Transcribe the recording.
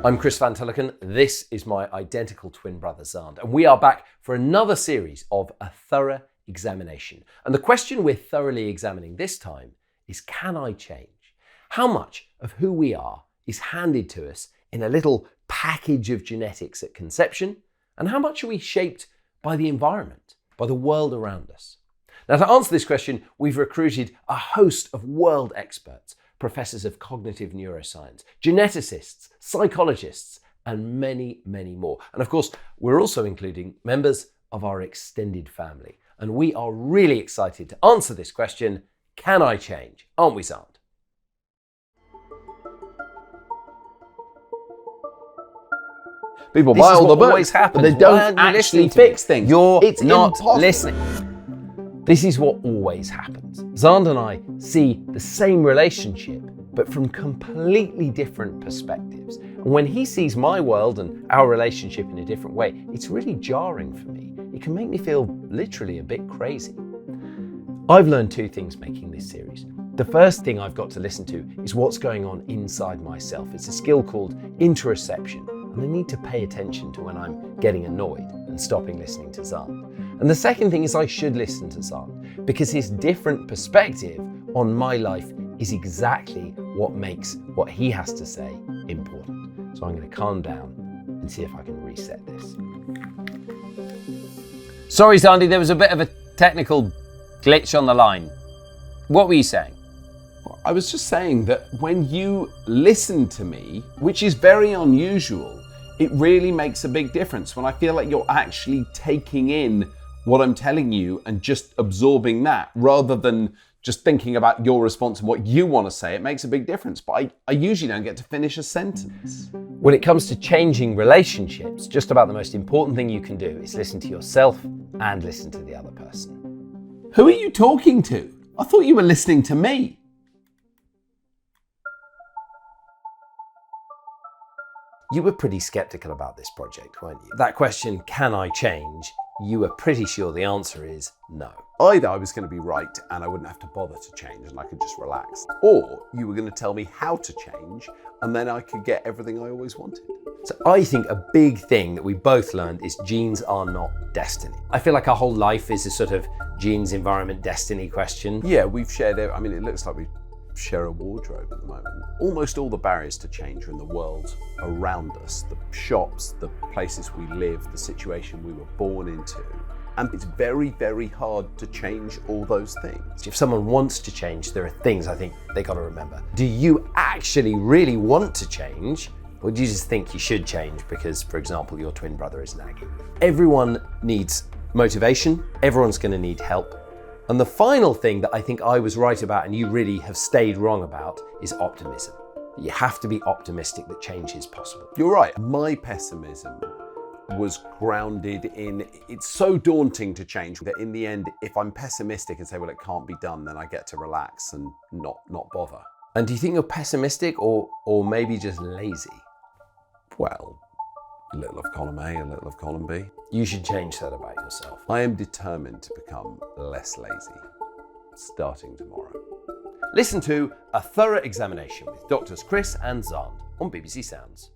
I'm Chris Van Tullochen. This is my identical twin brother Xand, and we are back for another series of A Thorough Examination. And the question we're thoroughly examining this time is, can I change? How much of who we are is handed to us in a little package of genetics at conception, and how much are we shaped by the environment, by the world around us? Now, to answer this question, we've recruited a host of world experts, professors of cognitive neuroscience, geneticists, psychologists, and many, many more. And of course, we're also including members of our extended family. And we are really excited to answer this question, can I change? Aren't we, Xand? People buy all the books, but they don't actually fix things. It's not impossible. listening. This is what always happens. Xand and I see the same relationship, but from completely different perspectives. And when he sees my world and our relationship in a different way, it's really jarring for me. It can make me feel literally a bit crazy. I've learned two things making this series. The first thing I've got to listen to is what's going on inside myself. It's a skill called interoception, and I need to pay attention to when I'm getting annoyed and stopping listening to Xand. And the second thing is I should listen to Xand, because his different perspective on my life is exactly what makes what he has to say important. So I'm going to calm down and see if I can reset this. Sorry, Xandi, there was a bit of a technical glitch on the line. What were you saying? I was just saying that when you listen to me, which is very unusual, it really makes a big difference. When I feel like you're actually taking in what I'm telling you and just absorbing that rather than just thinking about your response and what you want to say, it makes a big difference. But I usually don't get to finish a sentence. When it comes to changing relationships, just about the most important thing you can do is listen to yourself and listen to the other person. Who are you talking to? I thought you were listening to me. You were pretty skeptical about this project, weren't you? That question, can I change? You were pretty sure the answer is no. Either I was going to be right and I wouldn't have to bother to change and I could just relax, or you were going to tell me how to change and then I could get everything I always wanted. So I think a big thing that we both learned is genes are not destiny. I feel like our whole life is a sort of genes, environment, destiny question. Yeah, we've shared it. I mean, it looks like we share a wardrobe at the moment. Almost all the barriers to change are in the world around us, the shops, the places we live, the situation we were born into. And it's very, very hard to change all those things. If someone wants to change, there are things I think they got to remember. Do you actually really want to change? Or do you just think you should change because, for example, your twin brother is nagging? Everyone needs motivation. Everyone's going to need help. And the final thing that I think I was right about and you really have stayed wrong about is optimism. You have to be optimistic that change is possible. You're right. My pessimism was grounded in, it's so daunting to change that in the end, if I'm pessimistic and say, well, it can't be done, then I get to relax and not bother. And do you think you're pessimistic or maybe just lazy? Well, a little of column A, a little of column B. You should change that about yourself. I am determined to become less lazy, starting tomorrow. Listen to A Thorough Examination with Drs Chris and Xand on BBC Sounds.